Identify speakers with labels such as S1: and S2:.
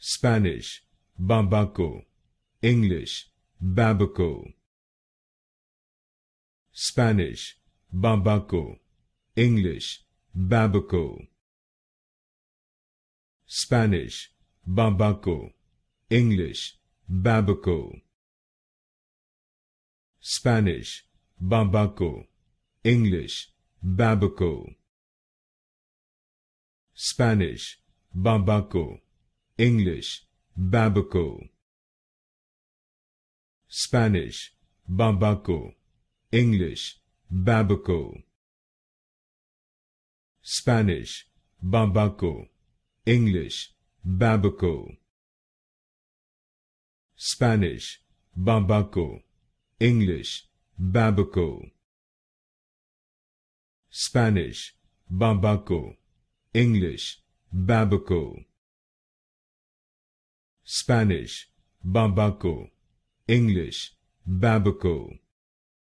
S1: Spanish, Babaco. English, Babaco. Spanish, Babaco. English, Babaco. Spanish, Babaco. English, Babaco. Spanish, Babaco. English, Babaco. Spanish, Babaco. English, Babaco. Spanish, Babaco. English, Babaco. Spanish, Babaco. English, Babaco. Spanish, Babaco. English, Babaco. Spanish, Babaco. English, Babaco. Spanish, Babaco. English, Babaco.